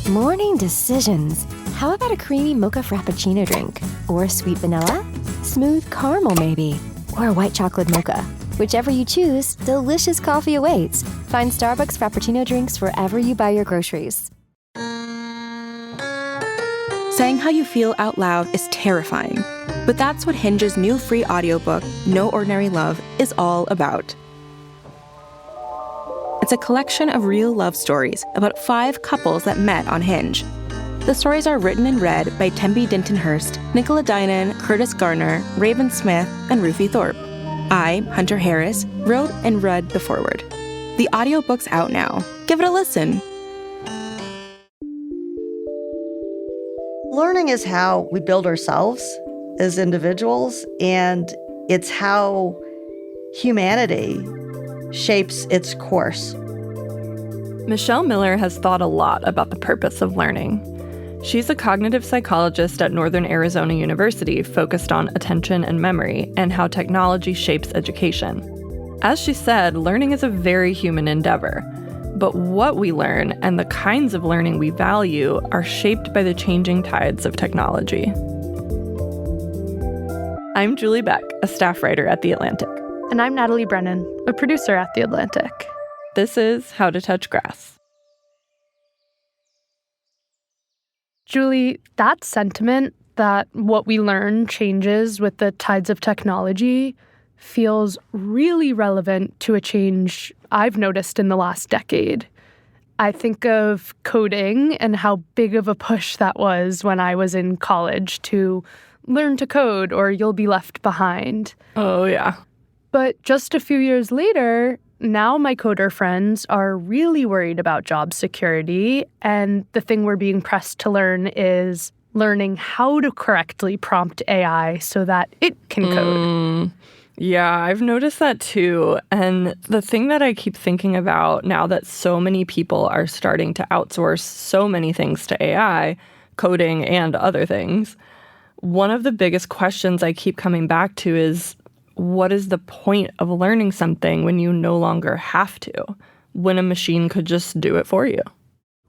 Morning decisions. How about a creamy mocha frappuccino drink? Or sweet vanilla? Smooth caramel, maybe? Or a white chocolate mocha? Whichever you choose, delicious coffee awaits. Find Starbucks Frappuccino drinks wherever you buy your groceries. Saying how you feel out loud is terrifying, but that's what Hinge's new free audiobook, No Ordinary Love, is all about. It's a collection of real love stories about 5 couples that met on Hinge. The stories are written and read by Tembi Dinton-Hurst, Nicola Dinan, Curtis Garner, Raven Smith, and Ruthie Thorpe. I, Hunter Harris, wrote and read the foreword. The audiobook's out now. Give it a listen. Learning is how we build ourselves as individuals, and it's how humanity shapes its course. Michelle Miller has thought a lot about the purpose of learning. She's a cognitive psychologist at Northern Arizona University focused on attention and memory and how technology shapes education. As she said, learning is a very human endeavor. But what we learn and the kinds of learning we value are shaped by the changing tides of technology. I'm Julie Beck, a staff writer at The Atlantic. And I'm Natalie Brennan, a producer at The Atlantic. This is How to Touch Grass. Julie, that sentiment that what we learn changes with the tides of technology feels really relevant to a change I've noticed in the last decade. I think of coding and how big of a push that was when I was in college to learn to code or you'll be left behind. Oh, yeah. But just a few years later, now my coder friends are really worried about job security, and the thing we're being pressed to learn is learning how to correctly prompt AI so that it can code. Yeah, I've noticed that too. And the thing that I keep thinking about now that so many people are starting to outsource so many things to AI, coding and other things, one of the biggest questions I keep coming back to is, what is the point of learning something when you no longer have to, when a machine could just do it for you?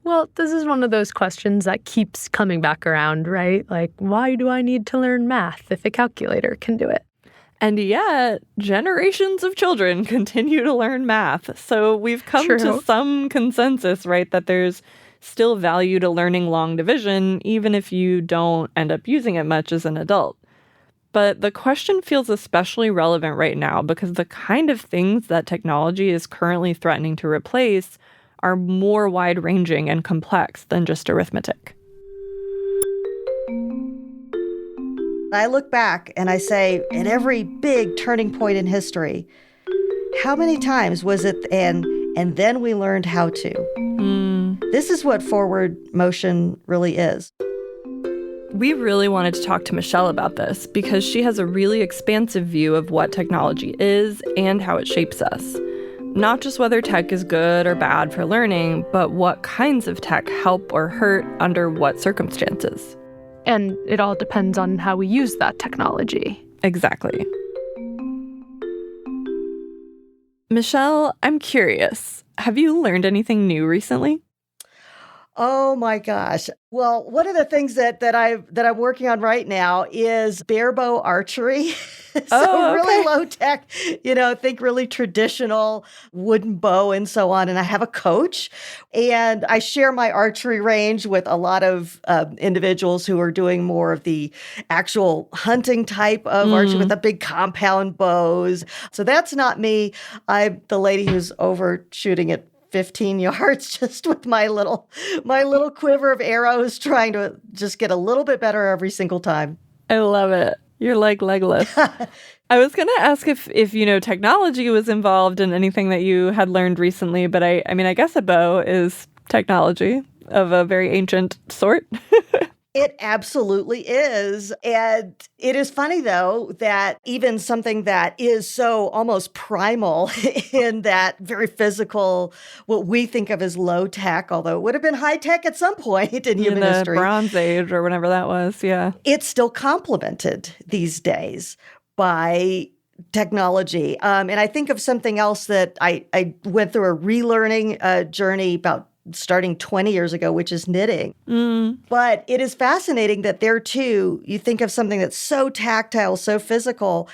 Well, this is one of those questions that keeps coming back around, right? Like, why do I need to learn math if a calculator can do it? And yet, generations of children continue to learn math. So we've come to some consensus, right, that there's still value to learning long division, even if you don't end up using it much as an adult. But the question feels especially relevant right now because the kind of things that technology is currently threatening to replace are more wide-ranging and complex than just arithmetic. I look back and I say, at every big turning point in history, how many times was it and then we learned how to? This is what forward motion really is. We really wanted to talk to Michelle about this because she has a really expansive view of what technology is and how it shapes us. Not just whether tech is good or bad for learning, but what kinds of tech help or hurt under what circumstances. And it all depends on how we use that technology. Exactly. Michelle, I'm curious. Have you learned anything new recently? Oh my gosh. Well, one of the things that I'm working on right now is barebow archery. Really low tech, think really traditional wooden bow and so on. And I have a coach and I share my archery range with a lot of individuals who are doing more of the actual hunting type of archery with the big compound bows. So that's not me. I'm the lady who's over shooting at 15 yards just with my little quiver of arrows, trying to just get a little bit better every single time. I love it. You're like Legolas. I was going to ask if technology was involved in anything that you had learned recently, but I guess a bow is technology of a very ancient sort. It absolutely is. And it is funny, though, that even something that is so almost primal in that very physical, what we think of as low tech, although it would have been high tech at some point in human history. The Bronze Age or whenever that was, yeah. It's still complemented these days by technology. And I think of something else that I went through a relearning journey about starting 20 years ago, which is knitting. But it is fascinating that there too, you think of something that's so tactile, so physical,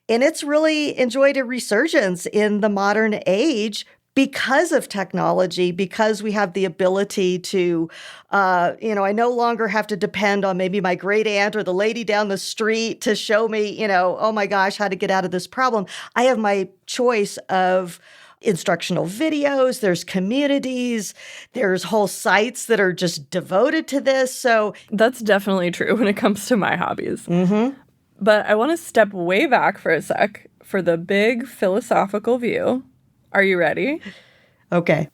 and it's really enjoyed a resurgence in the modern age because of technology, because we have the ability to, I no longer have to depend on maybe my great aunt or the lady down the street to show me, oh my gosh, how to get out of this problem. I have my choice of instructional videos, there's communities, there's whole sites that are just devoted to this. So that's definitely true when it comes to my hobbies. But I want to step way back for a sec for the big philosophical view. Are you ready? Okay.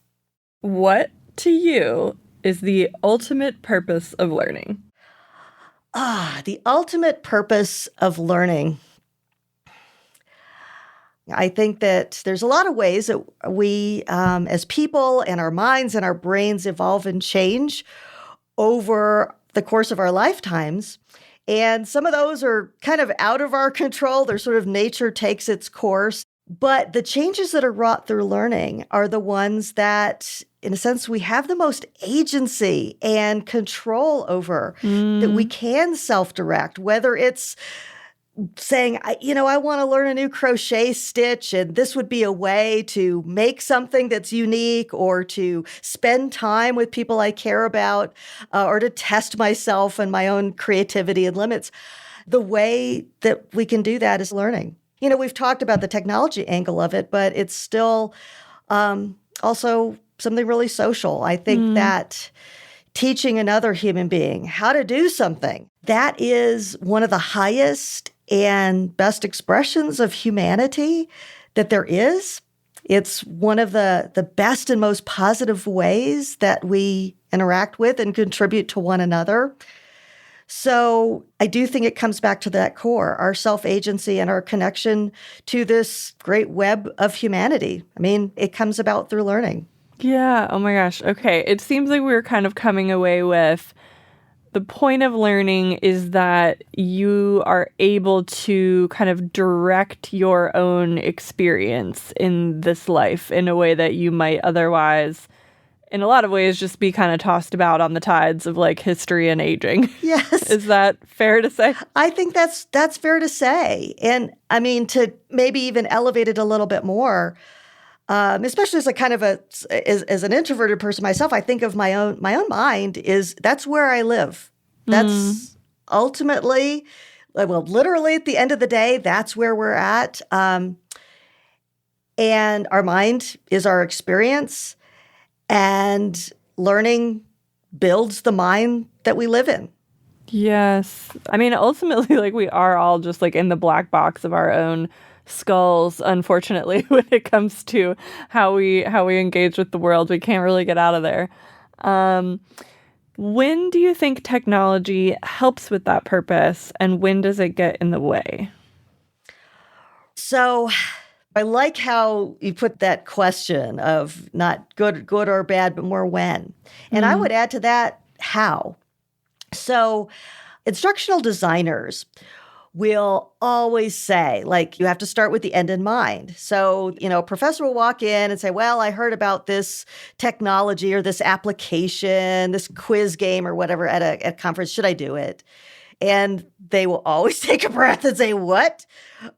What to you is the ultimate purpose of learning? The ultimate purpose of learning. I think that there's a lot of ways that we, as people and our minds and our brains evolve and change over the course of our lifetimes. And some of those are kind of out of our control. They're sort of nature takes its course. But the changes that are wrought through learning are the ones that, in a sense, we have the most agency and control over, that we can self-direct, whether it's saying, I want to learn a new crochet stitch, and this would be a way to make something that's unique, or to spend time with people I care about, or to test myself and my own creativity and limits. The way that we can do that is learning. We've talked about the technology angle of it, but it's still also something really social. I think that teaching another human being how to do something, that is one of the highest and best expressions of humanity that there is. It's one of the best and most positive ways that we interact with and contribute to one another. So I do think it comes back to that core, our self-agency and our connection to this great web of humanity. I mean, it comes about through learning. Yeah. Oh my gosh. Okay. It seems like we're kind of coming away with the point of learning is that you are able to kind of direct your own experience in this life in a way that you might otherwise, in a lot of ways, just be kind of tossed about on the tides of like history and aging. Yes. Is that fair to say? I think that's fair to say. And I mean, to maybe even elevate it a little bit more, especially as a kind of as an introverted person myself, I think of my own mind is that's where I live. That's ultimately, well, literally at the end of the day, that's where we're at. And our mind is our experience. And learning builds the mind that we live in. Yes. I mean, ultimately, like we are all just like in the black box of our own skulls, unfortunately, when it comes to how we engage with the world. We can't really get out of there. When do you think technology helps with that purpose, and when does it get in the way? So I like how you put that question of not good or bad, but more when. And I would add to that, how. So instructional designers will always say, like, you have to start with the end in mind. So, a professor will walk in and say, well, I heard about this technology or this application, this quiz game or whatever at a conference. Should I do it? And they will always take a breath and say, what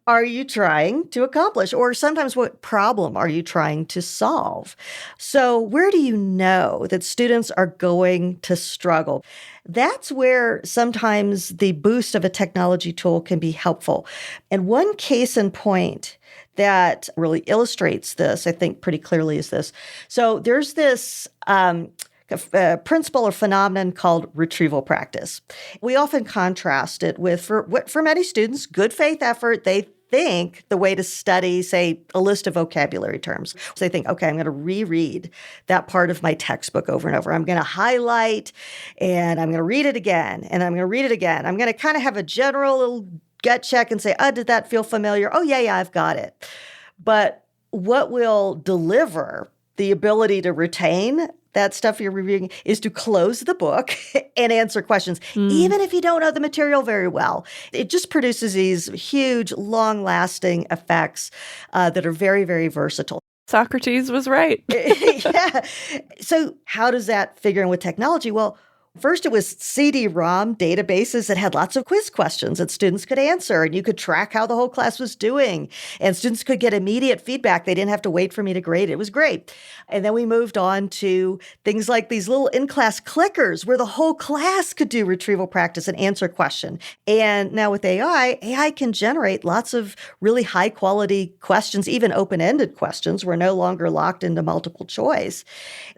are you trying to accomplish? Or sometimes, what problem are you trying to solve? So where do you know that students are going to struggle? That's where sometimes the boost of a technology tool can be helpful. And one case in point that really illustrates this, I think, pretty clearly is this. So there's this a principle or phenomenon called retrieval practice. We often contrast it with, for many students, good faith effort. They think the way to study, say, a list of vocabulary terms. So they think, okay, I'm going to reread that part of my textbook over and over. I'm going to highlight, and I'm going to read it again, and I'm going to read it again. I'm going to kind of have a general little gut check and say, did that feel familiar? Oh, yeah, I've got it. But what will deliver the ability to retain that stuff you're reviewing is to close the book and answer questions, even if you don't know the material very well. It just produces these huge, long-lasting effects that are very, very versatile. Socrates was right. Yeah. So how does that figure in with technology? Well, first, it was CD-ROM databases that had lots of quiz questions that students could answer, and you could track how the whole class was doing. And students could get immediate feedback. They didn't have to wait for me to grade it. It was great. And then we moved on to things like these little in-class clickers where the whole class could do retrieval practice and answer a question. And now with AI can generate lots of really high-quality questions, even open-ended questions. We're no longer locked into multiple choice.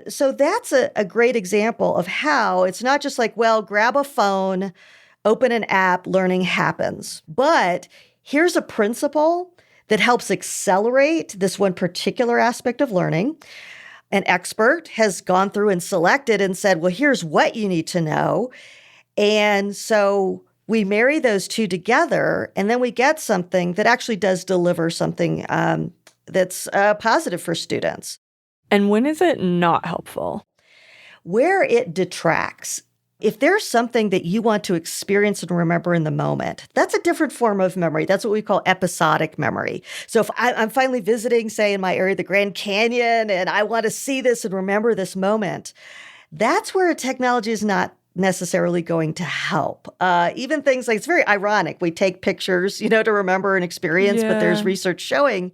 So that's a great example of how it's not just like, well, grab a phone, open an app, learning happens. But here's a principle that helps accelerate this one particular aspect of learning. An expert has gone through and selected and said, well, here's what you need to know. And so we marry those two together, and then we get something that actually does deliver something that's positive for students. And when is it not helpful? Where it detracts. If there's something that you want to experience and remember in the moment, that's a different form of memory. That's what we call episodic memory. So if I'm finally visiting, say, in my area, the Grand Canyon, and I want to see this and remember this moment, that's where technology is not necessarily going to help. Even things like, it's very ironic. We take pictures, to remember an experience, but there's research showing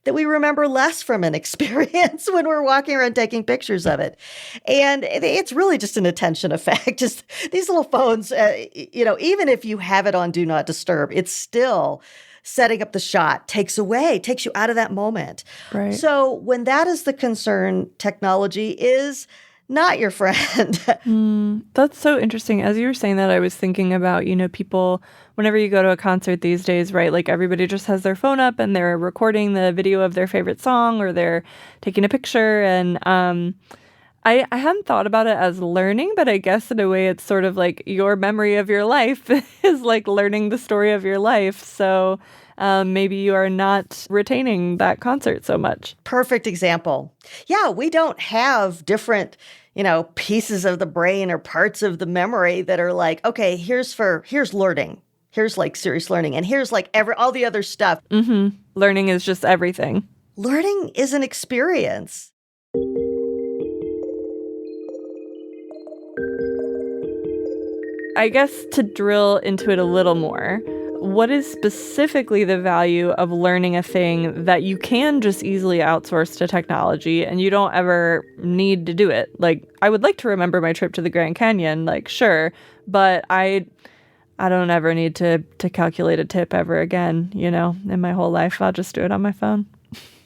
that we remember less from an experience when we're walking around taking pictures of it. And it's really just an attention effect. Just these little phones, even if you have it on Do Not Disturb, it's still setting up the shot, takes you out of that moment. Right. So when that is the concern, technology is not your friend. That's so interesting. As you were saying that, I was thinking about, people, whenever you go to a concert these days, right? Like everybody just has their phone up and they're recording the video of their favorite song or they're taking a picture. And I hadn't thought about it as learning, but I guess in a way it's sort of like your memory of your life is like learning the story of your life. So maybe you are not retaining that concert so much. Perfect example. Yeah, we don't have different, pieces of the brain or parts of the memory that are like, okay, here's learning. Here's like serious learning. And here's like all the other stuff. Mm-hmm. Learning is just everything. Learning is an experience. I guess to drill into it a little more, what is specifically the value of learning a thing that you can just easily outsource to technology and you don't ever need to do it? Like, I would like to remember my trip to the Grand Canyon, like, sure, but I don't ever need to calculate a tip ever again, in my whole life. I'll just do it on my phone.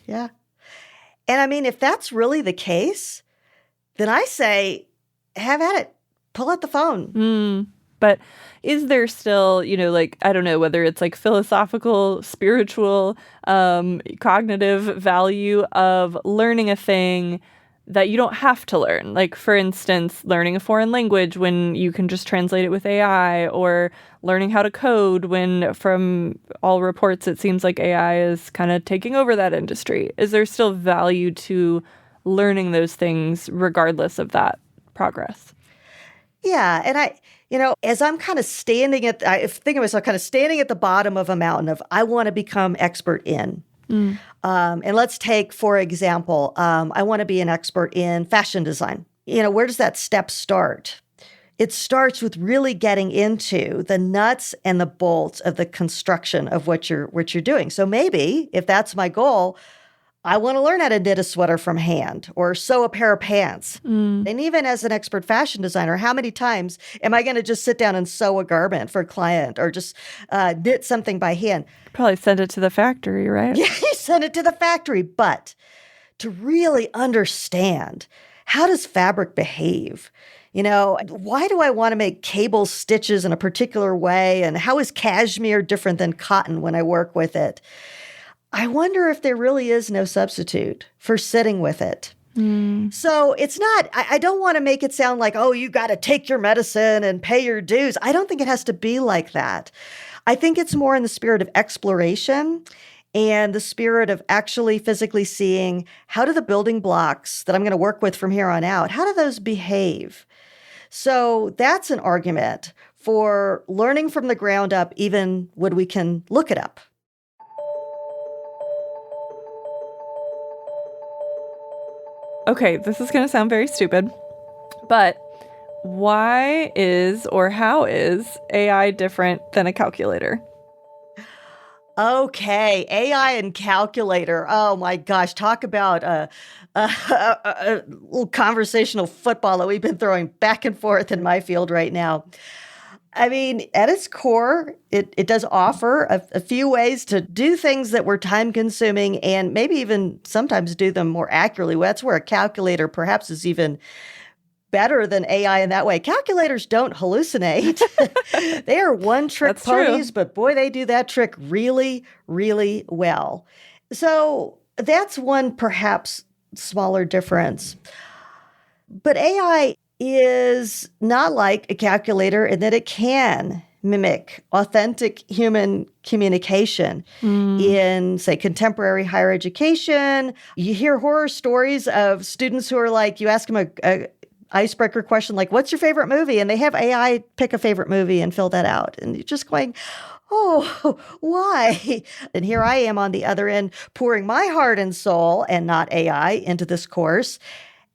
Yeah. And I mean, if that's really the case, then I say, have at it. Pull out the phone. But is there still, I don't know, whether it's like philosophical, spiritual, cognitive value of learning a thing that you don't have to learn? Like, for instance, learning a foreign language when you can just translate it with AI, or learning how to code when, from all reports, it seems like AI is kind of taking over that industry. Is there still value to learning those things regardless of that progress? Yeah. And as I'm kind of I think of myself kind of standing at the bottom of a mountain of, I want to become expert in. And let's take, for example, I want to be an expert in fashion design. Where does that step start? It starts with really getting into the nuts and the bolts of the construction of what you're doing. So maybe if that's my goal, I want to learn how to knit a sweater from hand or sew a pair of pants. And even as an expert fashion designer, how many times am I going to just sit down and sew a garment for a client or just knit something by hand? Probably send it to the factory, right? Yeah, you send it to the factory. But to really understand, how does fabric behave? Why do I want to make cable stitches in a particular way? And how is cashmere different than cotton when I work with it? I wonder if there really is no substitute for sitting with it. So it's not, I don't want to make it sound like, oh, you got to take your medicine and pay your dues. I don't think it has to be like that. I think it's more in the spirit of exploration and the spirit of actually physically seeing, how do the building blocks that I'm going to work with from here on out, how do those behave? So that's an argument for learning from the ground up, even when we can look it up. Okay, this is going to sound very stupid, but why is or how is AI different than a calculator? Okay, AI and calculator. Oh my gosh, talk about a little conversational football that we've been throwing back and forth in my field right now. I mean, at its core, it does offer a few ways to do things that were time consuming and maybe even sometimes do them more accurately. Well, that's where a calculator perhaps is even better than AI in that way. Calculators don't hallucinate. They are one-trick ponies, but boy, they do that trick really, really well. So that's one perhaps smaller difference. But AI is not like a calculator in that it can mimic authentic human communication in, say, contemporary higher education. You hear horror stories of students who are like, you ask them a icebreaker question like, what's your favorite movie? And they have AI pick a favorite movie and fill that out. And you're just going, oh, why? And here I am on the other end pouring my heart and soul and not AI into this course.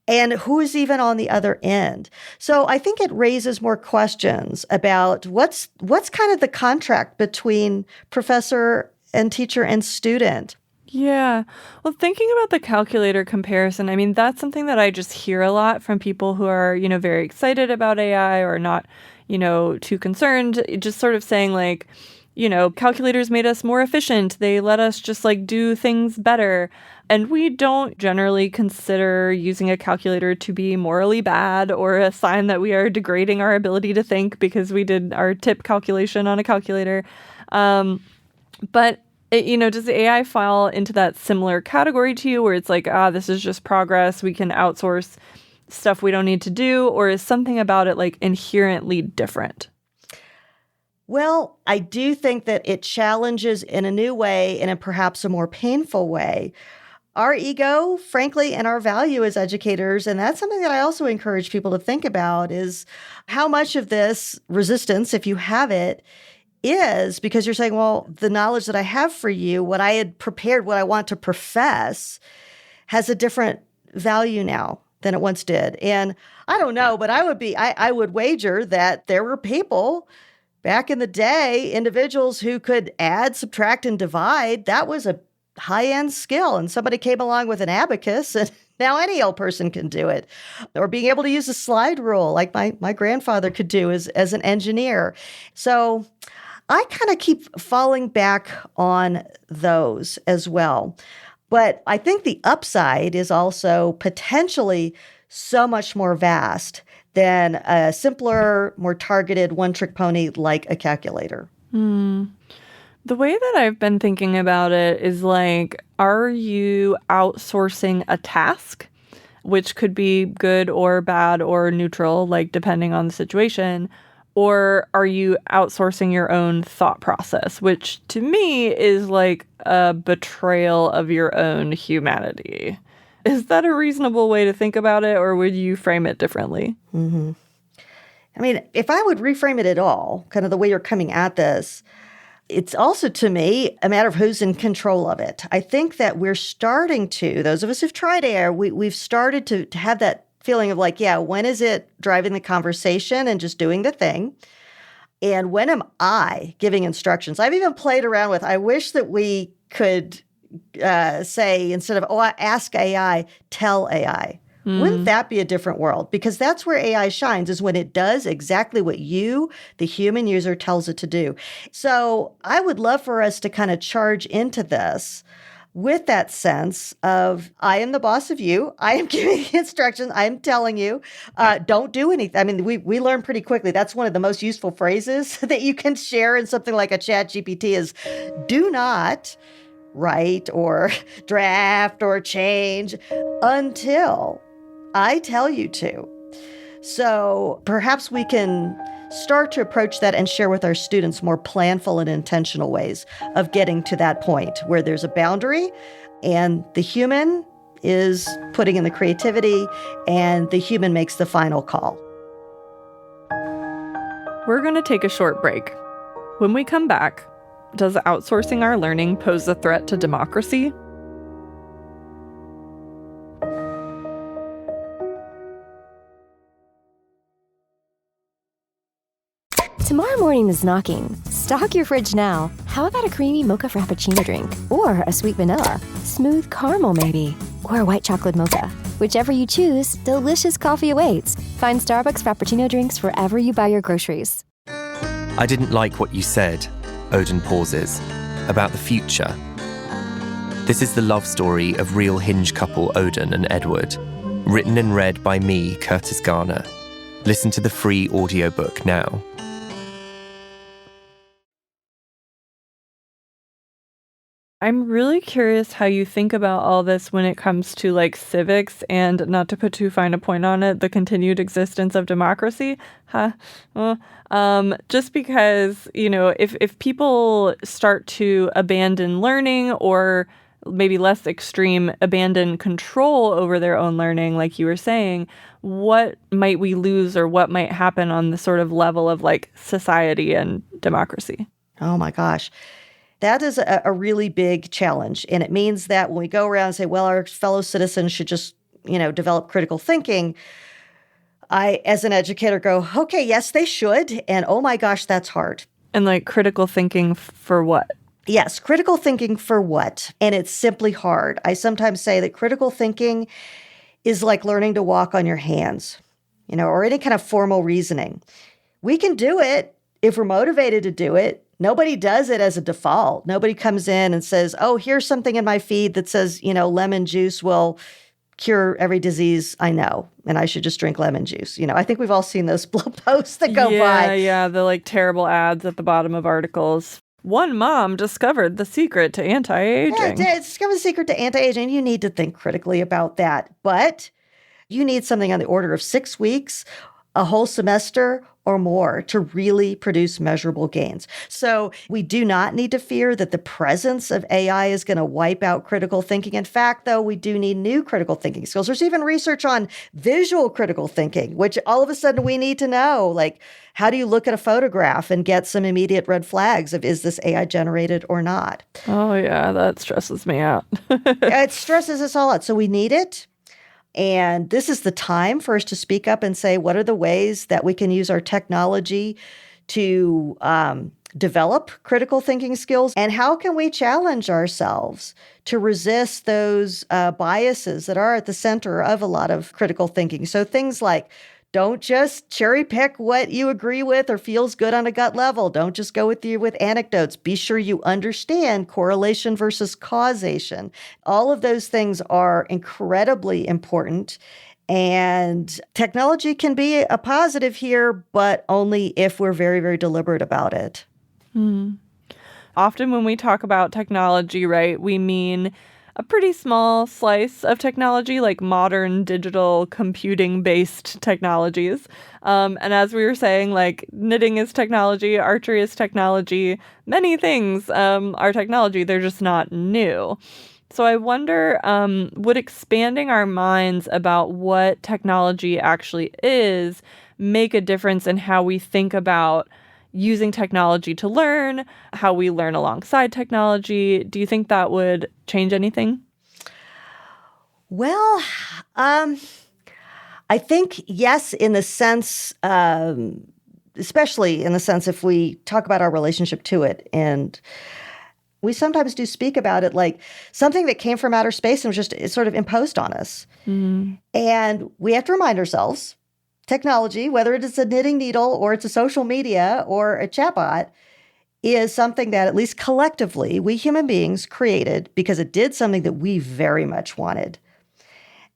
And who's even on the other end? So I think it raises more questions about what's kind of the contract between professor and teacher and student. Yeah. Well, thinking about the calculator comparison, I mean, that's something that I just hear a lot from people who are, very excited about AI or not, too concerned, just sort of saying like, calculators made us more efficient. They let us just like do things better. And we don't generally consider using a calculator to be morally bad or a sign that we are degrading our ability to think because we did our tip calculation on a calculator. But does the AI fall into that similar category to you where it's like, this is just progress, we can outsource stuff we don't need to do, or is something about it like inherently different? Well, I do think that it challenges in a new way and in perhaps a more painful way our ego, frankly, and our value as educators. And that's something that I also encourage people to think about is how much of this resistance, if you have it, is because you're saying, well, the knowledge that I have for you, what I had prepared, what I want to profess, has a different value now than it once did. And I don't know, but I would wager that there were people back in the day, individuals who could add, subtract, and divide. That was a high-end skill. And somebody came along with an abacus, and now any old person can do it. Or being able to use a slide rule like my grandfather could do as an engineer. So I kind of keep falling back on those as well. But I think the upside is also potentially so much more vast than a simpler, more targeted one-trick pony like a calculator. The way that I've been thinking about it is like, are you outsourcing a task, which could be good or bad or neutral, like depending on the situation, or are you outsourcing your own thought process, which to me is like a betrayal of your own humanity? Is that a reasonable way to think about it, or would you frame it differently? Mm-hmm. I mean, if I would reframe it at all, kind of the way you're coming at this, it's also, to me, a matter of who's in control of it. I think that we're starting to, those of us who've tried AI, we've started to have that feeling of like, yeah, when is it driving the conversation and just doing the thing? And when am I giving instructions? I've even played around with, I wish that we could say, instead of, ask AI, tell AI. Wouldn't that be a different world? Because that's where AI shines, is when it does exactly what you, the human user, tells it to do. So I would love for us to kind of charge into this with that sense of, I am the boss of you. I am giving instructions. I am telling you, don't do anything. I mean, we learn pretty quickly. That's one of the most useful phrases that you can share in something like a chat GPT is, do not write or draft or change until I tell you to. So perhaps we can start to approach that and share with our students more planful and intentional ways of getting to that point where there's a boundary and the human is putting in the creativity and the human makes the final call. We're going to take a short break. When we come back, does outsourcing our learning pose a threat to democracy? tomorrow morning is knocking. Stock your fridge now. How about a creamy mocha frappuccino drink? Or a sweet vanilla? Smooth caramel, maybe? Or a white chocolate mocha? Whichever you choose, delicious coffee awaits. Find Starbucks Frappuccino drinks wherever you buy your groceries. I didn't like what you said, Odin pauses, about the future. This is the love story of real Hinge couple Odin and Edward, written and read by me, Curtis Garner. Listen to the free audiobook now. I'm really curious how you think about all this when it comes to like civics and, not to put too fine a point on it, the continued existence of democracy. Just because, if people start to abandon learning, or maybe less extreme, abandon control over their own learning, like you were saying, what might we lose, or what might happen on the sort of level of like society and democracy? Oh my gosh. That is a really big challenge. And it means that when we go around and say, well, our fellow citizens should just, develop critical thinking, I, as an educator, go, okay, yes, they should. And oh my gosh, that's hard. And like critical thinking for what? Yes, critical thinking for what? And it's simply hard. I sometimes say that critical thinking is like learning to walk on your hands, or any kind of formal reasoning. We can do it if we're motivated to do it. Nobody does it as a default. Nobody comes in and says, oh, here's something in my feed that says, lemon juice will cure every disease I know, and I should just drink lemon juice. I think we've all seen those posts that go by. Yeah, the like terrible ads at the bottom of articles. One mom discovered the secret to anti-aging. Yeah, discovered the secret to anti-aging. You need to think critically about that. But you need something on the order of 6 weeks, a whole semester, or more to really produce measurable gains. So we do not need to fear that the presence of AI is going to wipe out critical thinking. In fact, though, we do need new critical thinking skills. There's even research on visual critical thinking, which all of a sudden we need to know. Like, how do you look at a photograph and get some immediate red flags of, is this AI generated or not? Oh, yeah, that stresses me out. It stresses us all out. So we need it. And this is the time for us to speak up and say, what are the ways that we can use our technology to develop critical thinking skills? And how can we challenge ourselves to resist those biases that are at the center of a lot of critical thinking? So things like, don't just cherry pick what you agree with or feels good on a gut level. Don't just go with anecdotes. Be sure you understand correlation versus causation. All of those things are incredibly important. And technology can be a positive here, but only if we're very, very deliberate about it. Often when we talk about technology, right, we mean a pretty small slice of technology, like modern digital computing-based technologies. And as we were saying, like knitting is technology, archery is technology, many things are technology. They're just not new. So I wonder, would expanding our minds about what technology actually is make a difference in how we think about using technology to learn, how we learn alongside technology? Do you think that would change anything? Well, I think yes, in the sense, especially in the sense if we talk about our relationship to it. And we sometimes do speak about it like something that came from outer space and was just sort of imposed on us. Mm-hmm. And we have to remind ourselves, technology, whether it is a knitting needle or it's a social media or a chatbot, is something that at least collectively we human beings created because it did something that we very much wanted.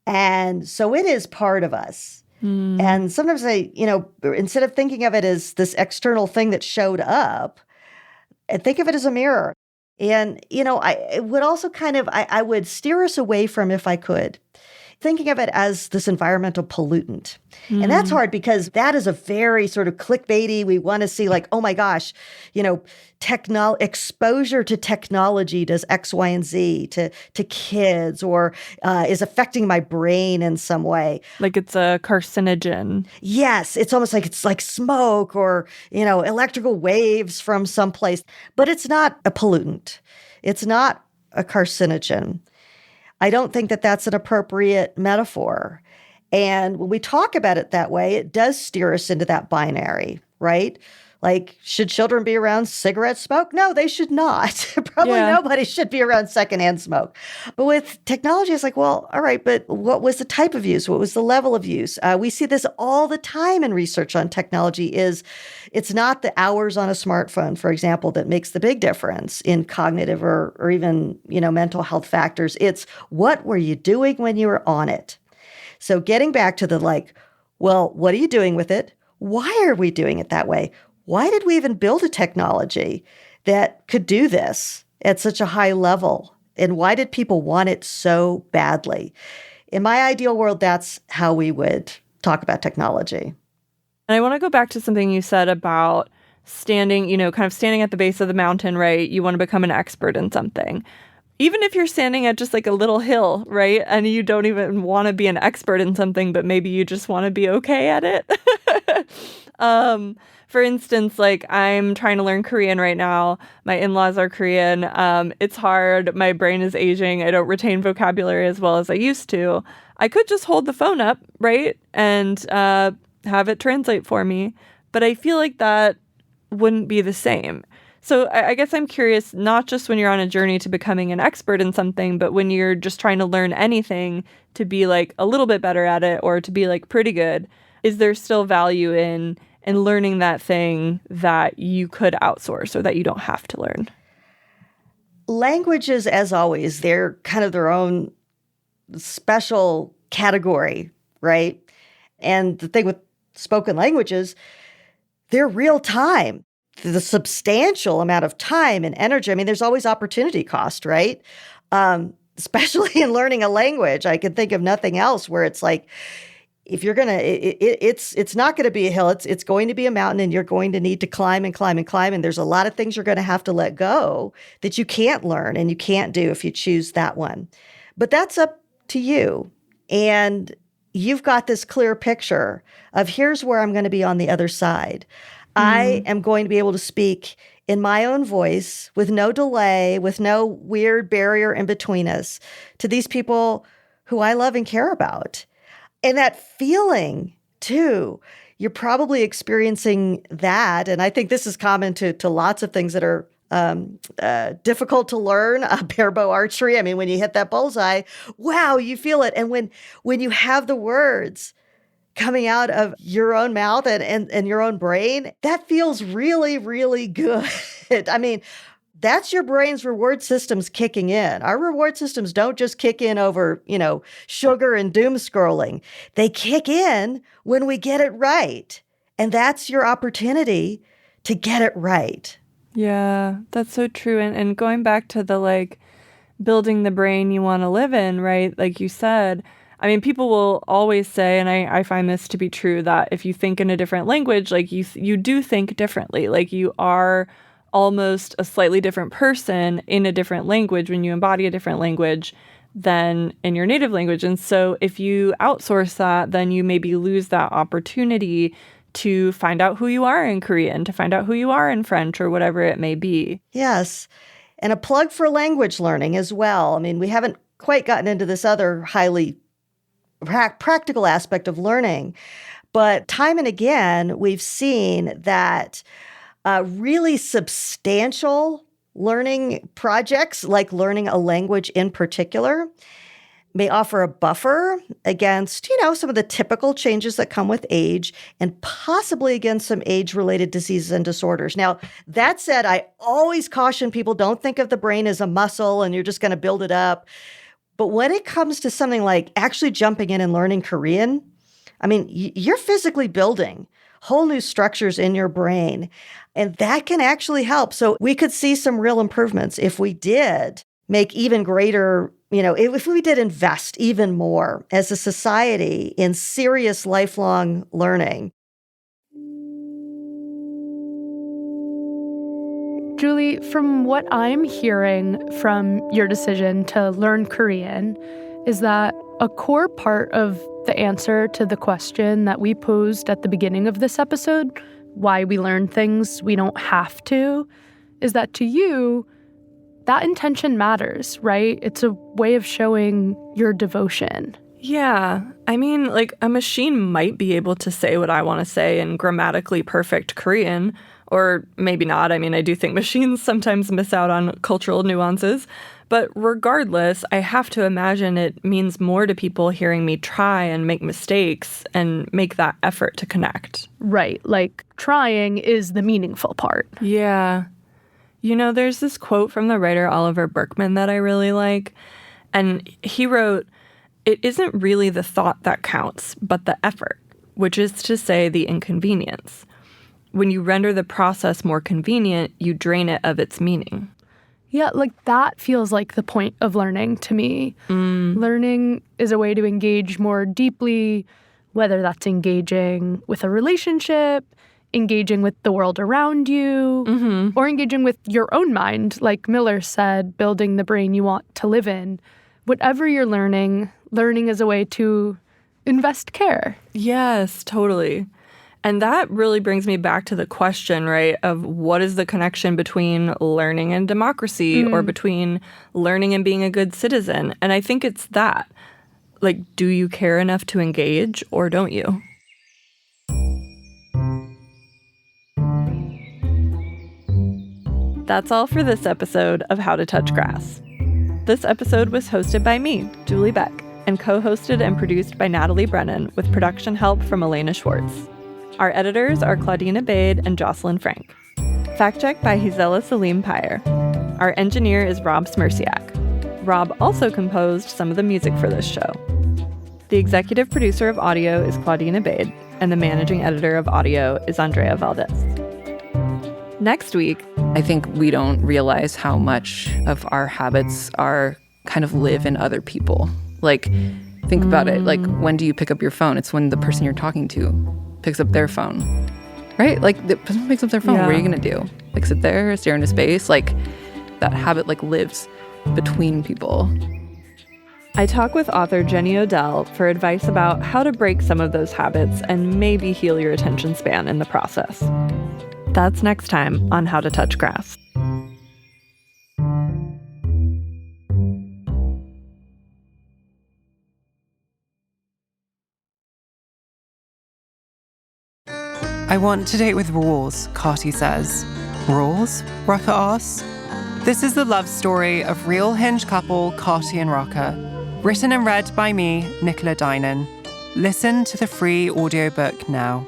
And so it is part of us. And sometimes instead of thinking of it as this external thing that showed up, think of it as a mirror. And, I would also I would steer us away from, if I could, thinking of it as this environmental pollutant. And that's hard because that is a very sort of clickbaity, we want to see like, oh my gosh, exposure to technology does X, Y, and Z to kids or is affecting my brain in some way. Like it's a carcinogen. Yes, it's almost like it's like smoke or, electrical waves from someplace. But it's not a pollutant. It's not a carcinogen. I don't think that that's an appropriate metaphor. And when we talk about it that way, it does steer us into that binary. right? Like, should children be around cigarette smoke? No, they should not. Probably nobody should be around secondhand smoke. But with technology, it's like, well, all right, but what was the type of use? What was the level of use? We see this all the time in research on technology. It's not the hours on a smartphone, for example, that makes the big difference in cognitive or even, mental health factors. It's what were you doing when you were on it? So getting back to the well, what are you doing with it? Why are we doing it that way? Why did we even build a technology that could do this at such a high level? And why did people want it so badly? In my ideal world, that's how we would talk about technology. And I want to go back to something you said about standing, kind of standing at the base of the mountain, right? You want to become an expert in something. Even if you're standing at just like a little hill, right? And you don't even want to be an expert in something, but maybe you just want to be okay at it. For instance, like I'm trying to learn Korean right now. My in-laws are Korean. It's hard. My brain is aging. I don't retain vocabulary as well as I used to. I could just hold the phone up, right? And have it translate for me. But I feel like that wouldn't be the same. So I guess I'm curious, not just when you're on a journey to becoming an expert in something, but when you're just trying to learn anything to be like a little bit better at it or to be like pretty good, is there still value in learning that thing that you could outsource or that you don't have to learn? Languages, as always, they're kind of their own special category, right? And the thing with spoken languages, they're real time. The substantial amount of time and energy. I mean, there's always opportunity cost, right? Especially in learning a language. I can think of nothing else where it's like, if you're going to, it's not going to be a hill. It's going to be a mountain, and you're going to need to climb and climb and climb. And there's a lot of things you're going to have to let go that you can't learn and you can't do if you choose that one. But that's up to you. And you've got this clear picture of here's where I'm going to be on the other side. I am going to be able to speak in my own voice with no delay, with no weird barrier in between us to these people who I love and care about. And that feeling, too, you're probably experiencing that. And I think this is common to lots of things that are difficult to learn. Barebow archery, I mean, when you hit that bullseye, wow, you feel it. And when you have the words coming out of your own mouth and your own brain, that feels really, really good. I mean, that's your brain's reward systems kicking in. Our reward systems don't just kick in over, sugar and doom scrolling. They kick in when we get it right. And that's your opportunity to get it right. Yeah, that's so true. And going back to the building the brain you want to live in, right? Like you said, I mean, people will always say, and I find this to be true, that if you think in a different language, like you do think differently. Like you are almost a slightly different person in a different language when you embody a different language than in your native language. And so if you outsource that, then you maybe lose that opportunity to find out who you are in Korean, to find out who you are in French or whatever it may be. Yes. And a plug for language learning as well. I mean, we haven't quite gotten into this other highly practical aspect of learning, but time and again, we've seen that really substantial learning projects, like learning a language in particular, may offer a buffer against, some of the typical changes that come with age and possibly against some age-related diseases and disorders. Now, that said, I always caution people, don't think of the brain as a muscle and you're just going to build it up. But when it comes to something like actually jumping in and learning Korean, I mean, you're physically building whole new structures in your brain, and that can actually help. So we could see some real improvements if we did make even greater, if we did invest even more as a society in serious lifelong learning. Julie, from what I'm hearing from your decision to learn Korean is that a core part of the answer to the question that we posed at the beginning of this episode, why we learn things we don't have to, is that to you, that intention matters, right? It's a way of showing your devotion. Yeah. I mean, like, a machine might be able to say what I want to say in grammatically perfect Korean, or maybe not. I mean, I do think machines sometimes miss out on cultural nuances. But regardless, I have to imagine it means more to people hearing me try and make mistakes and make that effort to connect. Right. Like, trying is the meaningful part. Yeah. You know, there's this quote from the writer Oliver Berkman that I really like. And he wrote, "It isn't really the thought that counts, but the effort, which is to say the inconvenience. When you render the process more convenient, you drain it of its meaning." Yeah, like that feels like the point of learning to me. Learning is a way to engage more deeply, whether that's engaging with a relationship, engaging with the world around you, or engaging with your own mind, like Miller said, building the brain you want to live in. Whatever you're learning is a way to invest care. Yes, totally. And that really brings me back to the question, right, of what is the connection between learning and democracy or between learning and being a good citizen? And I think it's that. Like, do you care enough to engage or don't you? That's all for this episode of How to Touch Grass. This episode was hosted by me, Julie Beck, and co-hosted and produced by Natalie Brennan with production help from Elena Schwartz. Our editors are Claudina Bade and Jocelyn Frank. Fact-checked by Gisela Salim Pyre. Our engineer is Rob Smirsiak. Rob also composed some of the music for this show. The executive producer of audio is Claudina Bade, and the managing editor of audio is Andrea Valdez. Next week, I think we don't realize how much of our habits are kind of live in other people. Like, think about it. Like, when do you pick up your phone? It's when the person you're talking to picks up their phone, right? Like, the person picks up their phone. What are you going to do? Like, sit there, stare into space? Like, that habit, like, lives between people. I talk with author Jenny Odell for advice about how to break some of those habits and maybe heal your attention span in the process. That's next time on How to Touch Grass. I want to date with rules, Carty says. Rules? Rucker asks. This is the love story of real Hinge couple Carty and Rucker. Written and read by me, Nicola Dinan. Listen to the free audiobook now.